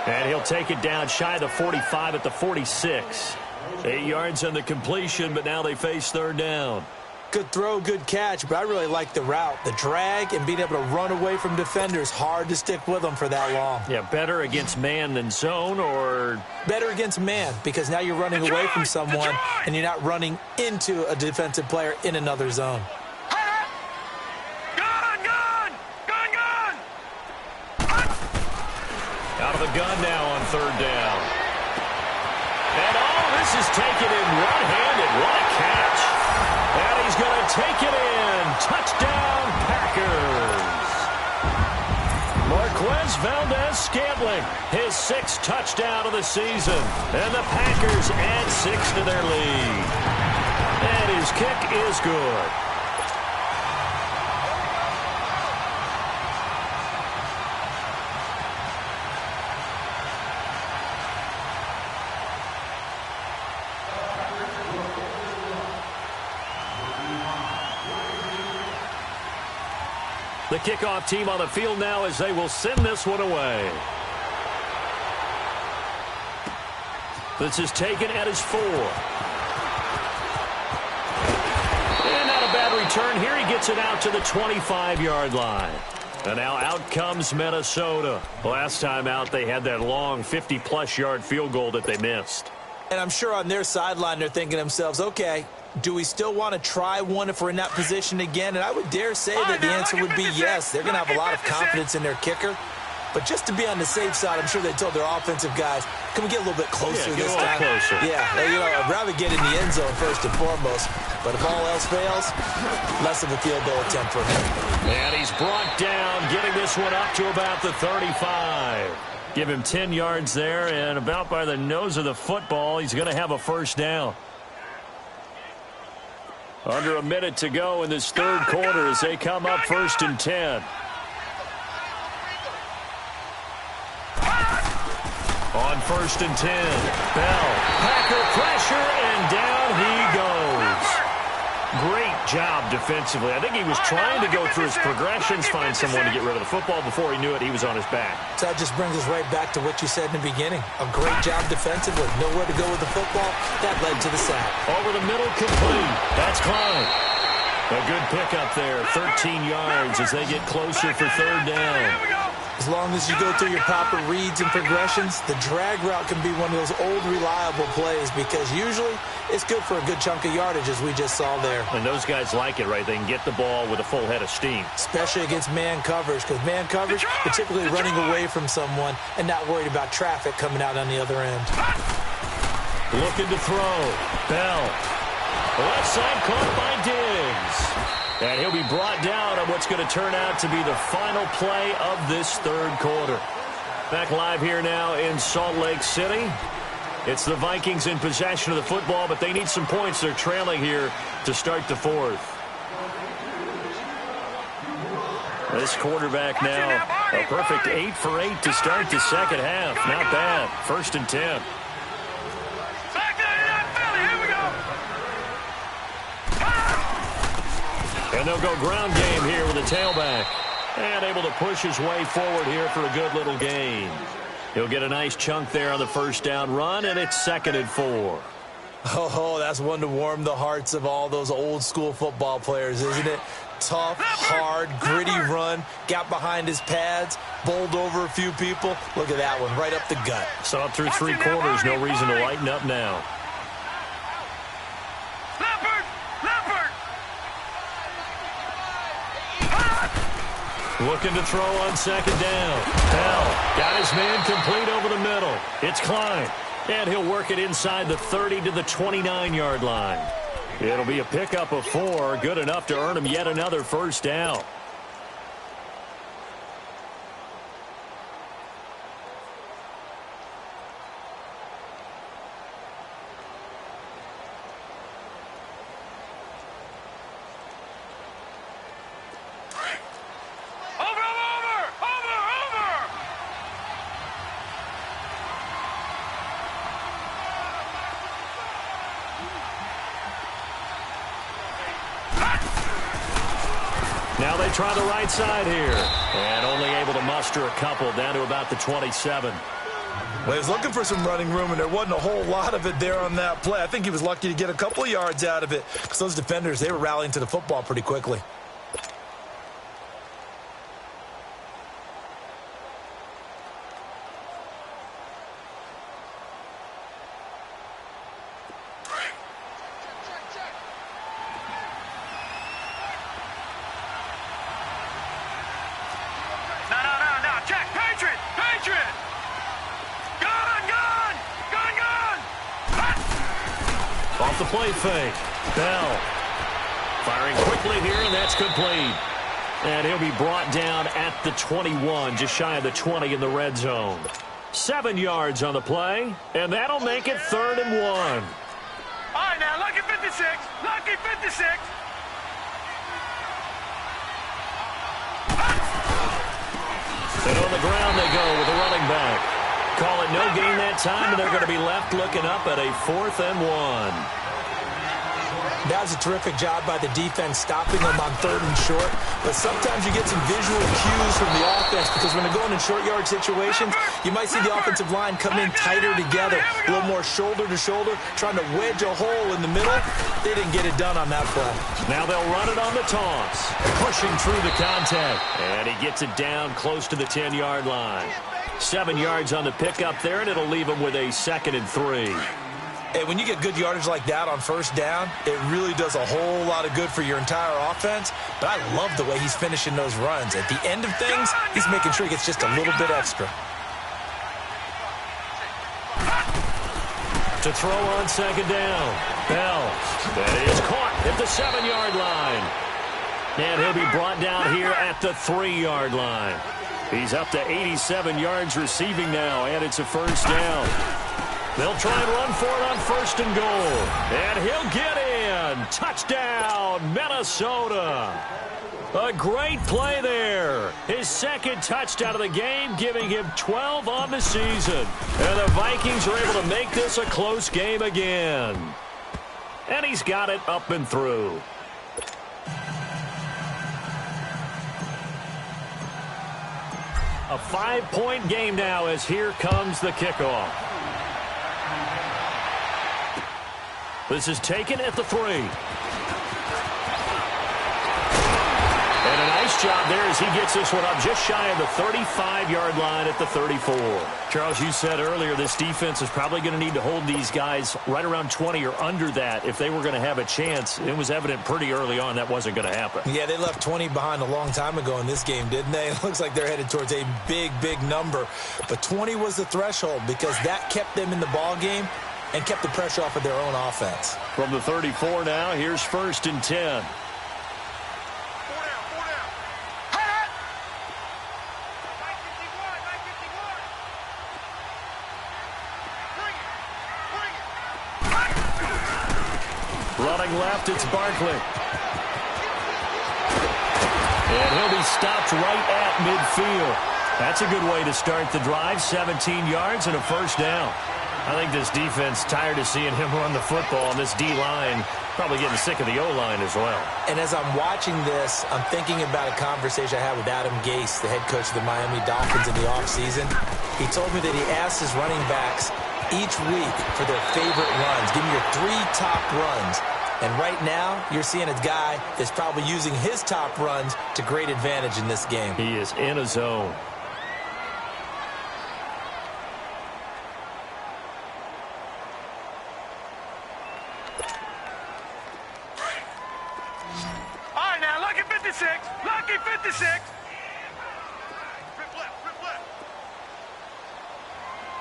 And he'll take it down shy of the 45 at the 46. 8 yards on the completion, but now they face 3rd down. Good throw, good catch, but I really like the route. The drag and being able to run away from defenders, hard to stick with them for that long. Yeah, better against man than zone, or? Better against man, because now you're running away from someone and you're not running into a defensive player in another zone. Gun. Out of the gun now on 3rd down. And this is taken in one-handed. What a catch. And he's going to take it in. Touchdown, Packers. Marquez Valdez-Scantling, his 6th touchdown of the season. And the Packers add 6 to their lead. And his kick is good. The kickoff team on the field now as they will send this one away. This is taken at his 4. And not a bad return here. He gets it out to the 25-yard line. And now out comes Minnesota. Last time out, they had that long 50-plus yard field goal that they missed. And I'm sure on their sideline they're thinking to themselves, okay, do we still want to try one if we're in that position again? And I would dare say that the answer would be yes. They're going to have a lot of confidence in their kicker. But just to be on the safe side, I'm sure they told their offensive guys, can we get a little bit closer this time? Closer. Yeah, I'd rather get in the end zone first and foremost. But if all else fails, less of a field goal attempt for him. And he's brought down, getting this one up to about the 35. Give him 10 yards there, and about by the nose of the football, he's going to have a 1st down. Under a minute to go in this 3rd quarter as they come up 1st and 10. On 1st and 10, Bell, Packer pressure, and down he goes. Great job defensively. I think he was trying to go through his progressions, find someone to get rid of the football. Before he knew it, he was on his back. So that just brings us right back to what you said in the beginning. A great job defensively. Nowhere to go with the football. That led to the sack. Over the middle, complete. That's Klein. A good pickup there. 13 yards as they get closer for 3rd down. As long as you go through your proper reads and progressions, the drag route can be one of those old reliable plays because usually it's good for a good chunk of yardage as we just saw there. And those guys like it, right? They can get the ball with a full head of steam. Especially against man coverage, because man coverage, particularly running away from someone and not worried about traffic coming out on the other end. Looking to throw. Bell. Left side caught by Diggs. And he'll be brought down on what's going to turn out to be the final play of this 3rd quarter. Back live here now in Salt Lake City. It's the Vikings in possession of the football, but they need some points. They're trailing here to start the fourth. This quarterback now, a perfect 8 for 8 to start the second half. Not bad. 1st and 10. And they'll go ground game here with a tailback. And able to push his way forward here for a good little gain. He'll get a nice chunk there on the first down run, and it's 2nd and 4. Oh, that's one to warm the hearts of all those old school football players, isn't it? Tough, hard, gritty run, got behind his pads, bowled over a few people. Look at that one, right up the gut. Saw it through 3 quarters, no reason to lighten up now. Looking to throw on 2nd down. Bell got his man complete over the middle. It's Klein. And he'll work it inside the 30 to the 29-yard line. It'll be a pickup of 4, good enough to earn him yet another first down. Now they try the right side here. And only able to muster a couple down to about the 27. Well, he was looking for some running room, and there wasn't a whole lot of it there on that play. I think he was lucky to get a couple of yards out of it because those defenders, they were rallying to the football pretty quickly. Off the play fake. Bell firing quickly here, and that's complete. And he'll be brought down at the 21, just shy of the 20 in the red zone. 7 yards on the play, and that'll make it 3rd and 1. All right, now, lucky 56. Lucky 56. And on the ground they go with the running back. Call it no gain that time, and they're going to be left looking up at a 4th and 1. That was a terrific job by the defense stopping them on 3rd and short. But sometimes you get some visual cues from the offense because when they're going in short yard situations, you might see the offensive line come in tighter together, a little more shoulder to shoulder, trying to wedge a hole in the middle. They didn't get it done on that play. Now they'll run it on the toss, pushing through the contact. And he gets it down close to the 10-yard line. 7 yards on the pickup there, and it'll leave him with a 2nd and 3. Hey, when you get good yardage like that on first down, it really does a whole lot of good for your entire offense. But I love the way he's finishing those runs. At the end of things, he's making sure he gets just a little bit extra. To throw on 2nd down. Bell. That is caught at the 7-yard line. And he'll be brought down here at the 3-yard line. He's up to 87 yards receiving now, and it's a first down. They'll try and run for it on 1st and goal. And he'll get in. Touchdown, Minnesota. A great play there. His 2nd touchdown of the game, giving him 12 on the season. And the Vikings are able to make this a close game again. And he's got it up and through. A 5-point game now as here comes the kickoff. This is taken at the 3. And a nice job there as he gets this one up just shy of the 35-yard line at the 34. Charles, you said earlier this defense is probably going to need to hold these guys right around 20 or under that if they were going to have a chance. It was evident pretty early on that wasn't going to happen. Yeah, they left 20 behind a long time ago in this game, didn't they? It looks like they're headed towards a big, big number. But 20 was the threshold because that kept them in the ball game and kept the pressure off of their own offense. From the 34 now, here's 1st and 10. Running left, it's Barkley. And he'll be stopped right at midfield. That's a good way to start the drive. 17 yards and a first down. I think this defense tired of seeing him run the football, and this D-line probably getting sick of the O-line as well. And as I'm watching this, I'm thinking about a conversation I had with Adam Gase, the head coach of the Miami Dolphins in the offseason. He told me that he asked his running backs each week for their favorite runs. Give me your 3 top runs. And right now, you're seeing a guy that's probably using his top runs to great advantage in this game. He is in a zone. All right, now, lucky 56. Lucky 56. Rip left, rip left.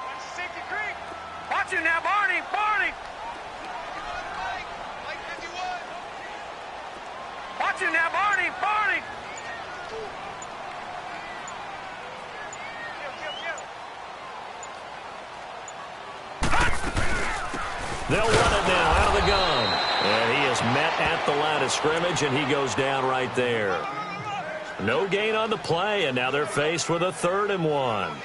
Watch safety creek. Watch him now, Barney, Barney. Like 51. Watch him now, Barney, Barney. They'll run it now out of the gun. And he is met at the line of scrimmage, and he goes down right there. No gain on the play, and now they're faced with a 3rd and 1.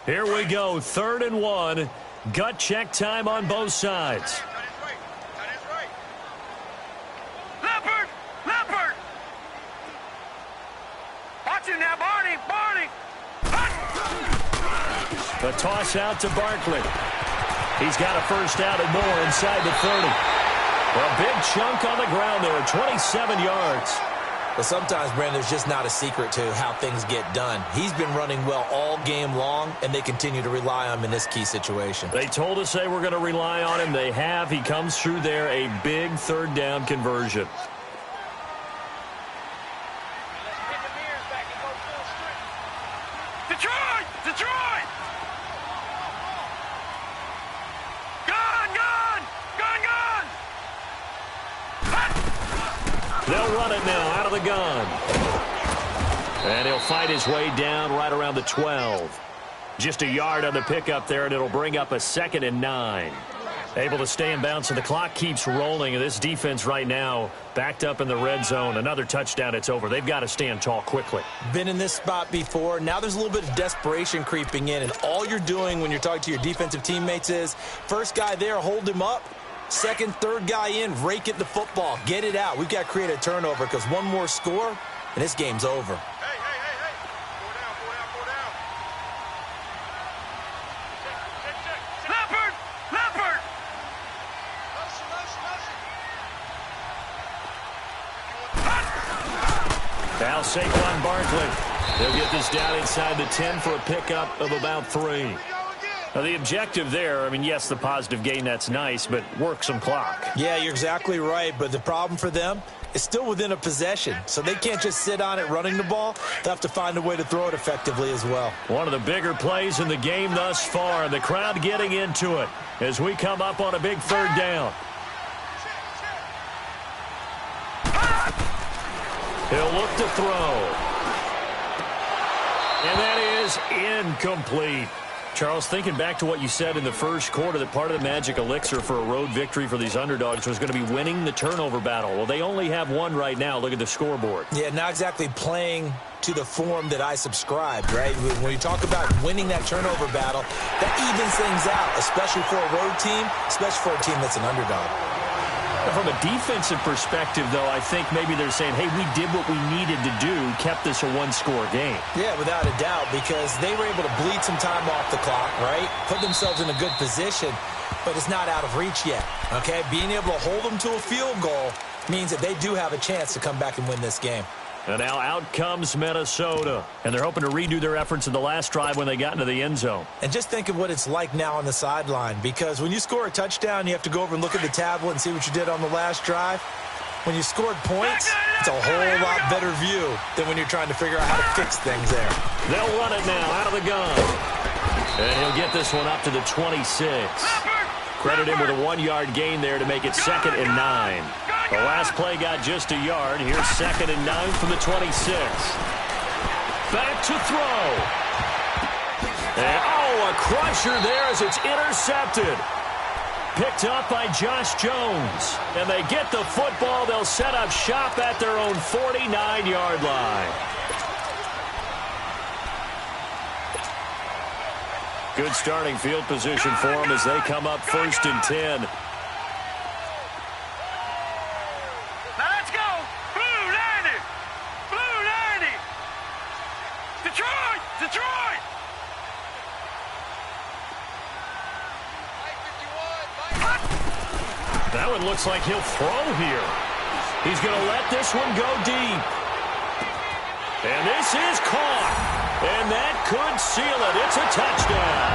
Here we go, 3rd and 1. Gut check time on both sides. Leopard, Leopard. Watch him now, Barney, Barney. The toss out to Barkley. He's got a first down and more inside the 30. A big chunk on the ground there, 27 yards. But sometimes, Brandon, there's just not a secret to how things get done. He's been running well all game long, and they continue to rely on him in this key situation. They told us they were going to rely on him. They have. He comes through there, a big 3rd down conversion. Detroit, Detroit. Gun, gun, gun, gun. They'll run it now out of the gun. And he'll fight his way down right around the 12. Just a yard on the pickup there, and it'll bring up a 2nd and 9. Able to stay in bounds, and the clock keeps rolling. And this defense right now backed up in the red zone. Another touchdown, it's over. They've got to stand tall quickly. Been in this spot before. Now there's a little bit of desperation creeping in, and all you're doing when you're talking to your defensive teammates is first guy there, hold him up. Second, third guy in, rake it the football. Get it out. We've got to create a turnover because one more score, and this game's over. Hey, hey, hey, hey. Four down, four down, four down. Check. Leopard, Leopard. Now Saquon Barkley. They'll get this down inside the 10 for a pickup of about 3. Now, the objective there, I mean, yes, the positive gain, that's nice, but work some clock. Yeah, you're exactly right, but the problem for them is still within a possession, so they can't just sit on it running the ball. They'll have to find a way to throw it effectively as well. One of the bigger plays in the game thus far, the crowd getting into it as we come up on a big 3rd down. He'll look to throw. And that is incomplete. Charles, thinking back to what you said in the first quarter, that part of the magic elixir for a road victory for these underdogs was going to be winning the turnover battle. Well, they only have one right now. Look at the scoreboard. Yeah, not exactly playing to the form that I subscribed, right? When you talk about winning that turnover battle, that evens things out, especially for a road team, especially for a team that's an underdog. From a defensive perspective, though, I think maybe they're saying, hey, we did what we needed to do, kept this a one-score game. Yeah, without a doubt, because they were able to bleed some time off the clock, right? Put themselves in a good position, but it's not out of reach yet, okay? Being able to hold them to a field goal means that they do have a chance to come back and win this game. And now out comes Minnesota. And they're hoping to redo their efforts in the last drive when they got into the end zone. And just think of what it's like now on the sideline, because when you score a touchdown, you have to go over and look at the tablet and see what you did on the last drive. When you scored points, it's a whole lot better view than when you're trying to figure out how to fix things there. They'll run it now out of the gun. And he'll get this one up to the 26. Credit him with a 1-yard gain there to make it 2nd and 9. The last play got just a yard. Here's 2nd and 9 from the 26. Back to throw. And, Oh, a crusher there as it's intercepted. Picked up by Josh Jones. And they get the football. They'll set up shop at their own 49-yard line. Good starting field position for them as they come up 1st and 10. Now let's go. Blue 90. Blue 90. Detroit. Detroit. That one looks like he'll throw here. He's going to let this one go deep. And this is caught. And that could seal it. It's a touchdown.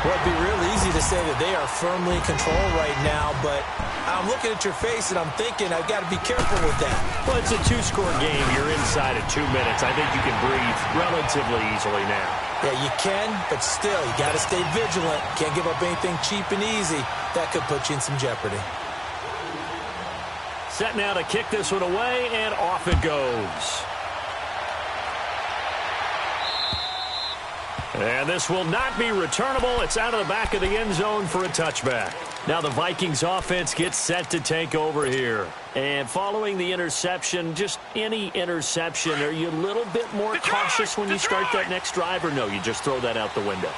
Well, it'd be real easy to say that they are firmly in control right now, but I'm looking at your face and I'm thinking I've got to be careful with that. Well, it's a 2-score game. You're inside of 2 minutes. I think you can breathe relatively easily now. Yeah, you can, but still, you got to stay vigilant. Can't give up anything cheap and easy. That could put you in some jeopardy. Set now to kick this one away, and off it goes. And this will not be returnable. It's out of the back of the end zone for a touchback. Now the Vikings offense gets set to take over here. And following the interception, just any interception, are you a little bit more cautious when you start that next drive, or no, you just throw that out the window?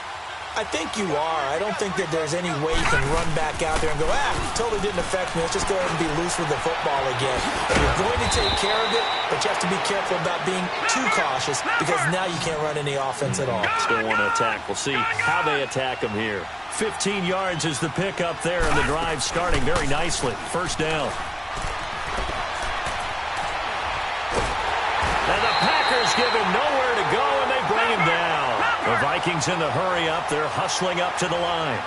I think you are. I don't think that there's any way you can run back out there and go, totally didn't affect me. Let's just go ahead and be loose with the football again. You're going to take care of it, but you have to be careful about being too cautious because now you can't run any offense at all. Still want to attack. We'll see how they attack them here. 15 yards is the pickup there, and the drive starting very nicely. 1st down. And the Packers give him nowhere to go, and they bring him down. The Vikings in the hurry up. They're hustling up to the line.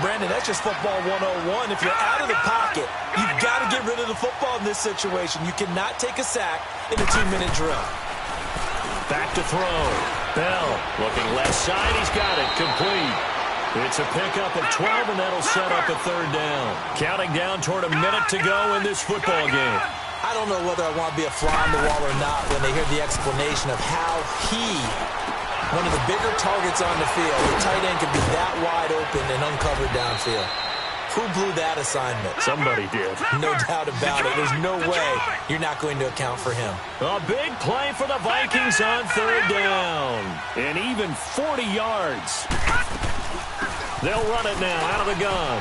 Brandon, that's just football 101. If you're out of the pocket, you've got to get rid of the football in this situation. You cannot take a sack in a 2-minute drill. Back to throw. Bell looking left side. He's got it. Complete. It's a pickup of 12, and that'll set up a 3rd down. Counting down toward a minute to go in this football game. I don't know whether I want to be a fly on the wall or not when they hear the explanation of how one of the bigger targets on the field, the tight end could be that wide open and uncovered downfield. Who blew that assignment? Somebody did. No doubt about it. There's no way you're not going to account for him. A big play for the Vikings on 3rd down. And even 40 yards. They'll run it now out of the gun.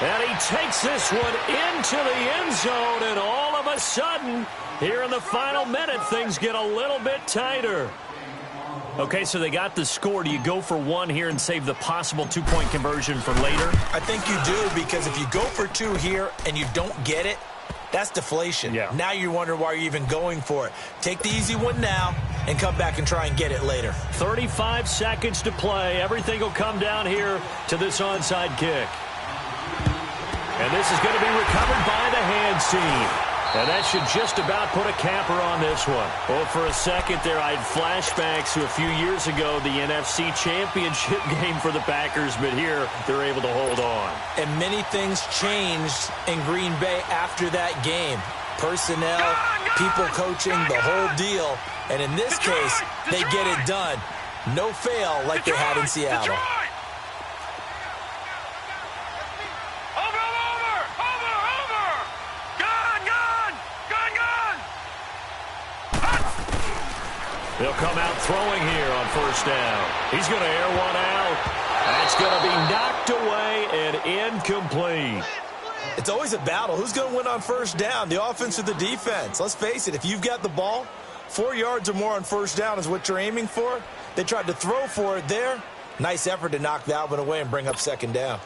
And he takes this one into the end zone, and all of a sudden, here in the final minute, things get a little bit tighter. Okay, so they got the score. Do you go for 1 here and save the possible 2-point conversion for later? I think you do, because if you go for 2 here and you don't get it, that's deflation. Yeah. Now you wonder why you're even going for it. Take the easy one now and come back and try and get it later. 35 seconds to play. Everything will come down here to this onside kick. And this is going to be recovered by the hands team. And that should just about put a capper on this one. Well, for a second there, I had flashbacks to a few years ago, the NFC Championship game for the Packers, but here they're able to hold on. And many things changed in Green Bay after that game. Personnel, people coaching, the whole deal. And in this case, they get it done. No fail like they had in Seattle. They'll come out throwing here on 1st down. He's going to air one out. That's going to be knocked away and incomplete. It's always a battle. Who's going to win on 1st down, the offense or the defense? Let's face it, if you've got the ball, 4 yards or more on 1st down is what you're aiming for. They tried to throw for it there. Nice effort to knock that one away and bring up 2nd down.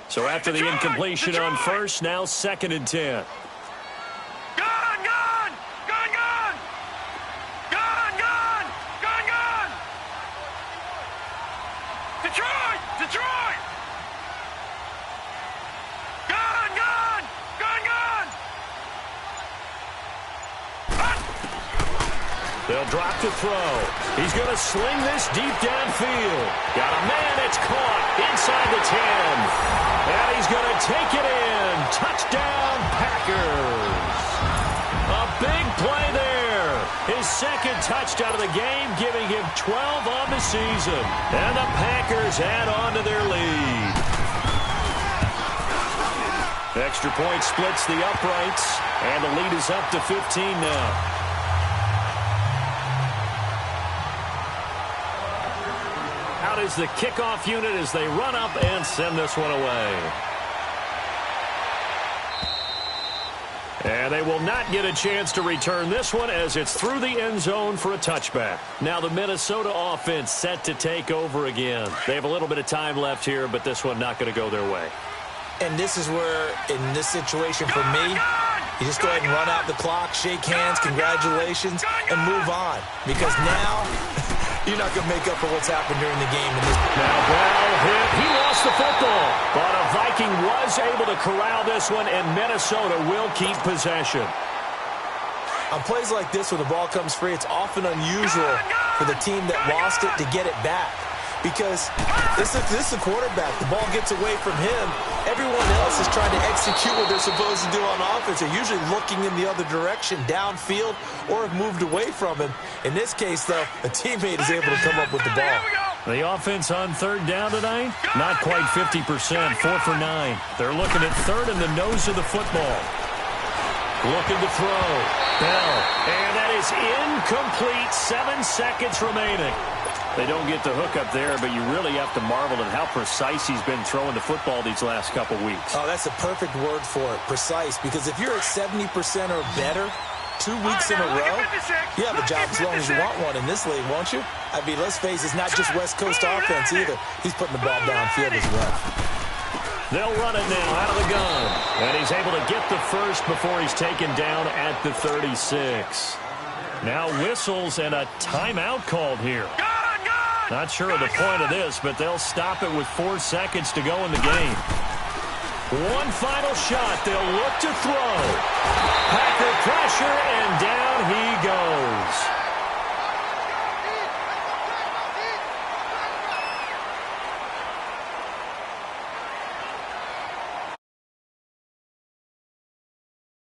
So after the incompletion on 1st, now 2nd and 10. Detroit! Gun! They'll drop to throw. He's going to sling this deep downfield. Got a man, it's caught inside the 10. And he's going to take it in. Touchdown, Packers. A big play there. His second touchdown of the game, giving him 12 on the season. And the Packers add on to their lead. Extra point splits the uprights, and the lead is up to 15 now. Out is the kickoff unit as they run up and send this one away. And they will not get a chance to return this one as it's through the end zone for a touchback. Now the Minnesota offense set to take over again. They have a little bit of time left here, but this one not going to go their way. And this is where, in this situation for me, you just go ahead and run out the clock, shake hands, congratulations, and move on. Because now, you're not going to make up for what's happened during the game. Now Bell hit. He lost the football. But a Viking was able to corral this one, and Minnesota will keep possession. On plays like this where the ball comes free, it's often unusual for the team that lost it to get it back. Because this is a quarterback. The ball gets away from him. Everyone else is trying to execute what they're supposed to do on offense. They're usually looking in the other direction, downfield, or have moved away from him. In this case, though, a teammate is able to come up with the ball. The offense on third down tonight, not quite 50%, 4 for 9. They're looking at third in the nose of the football. Looking to throw. Bell. And that is incomplete. 7 seconds remaining. They don't get the hook up there, but you really have to marvel at how precise he's been throwing the football these last couple weeks. Oh, that's a perfect word for it, precise. Because if you're at 70% or better 2 weeks in a row, you have a job as long as you want one in this league, won't you? I mean, let's face it, it's not just West Coast offense either. He's putting the ball downfield as well. They'll run it now out of the gun. And he's able to get the first before he's taken down at the 36. Now whistles and a timeout called here. Not sure of the point of this, but they'll stop it with 4 seconds to go in the game. One final shot. They'll look to throw. Packer pressure, and down he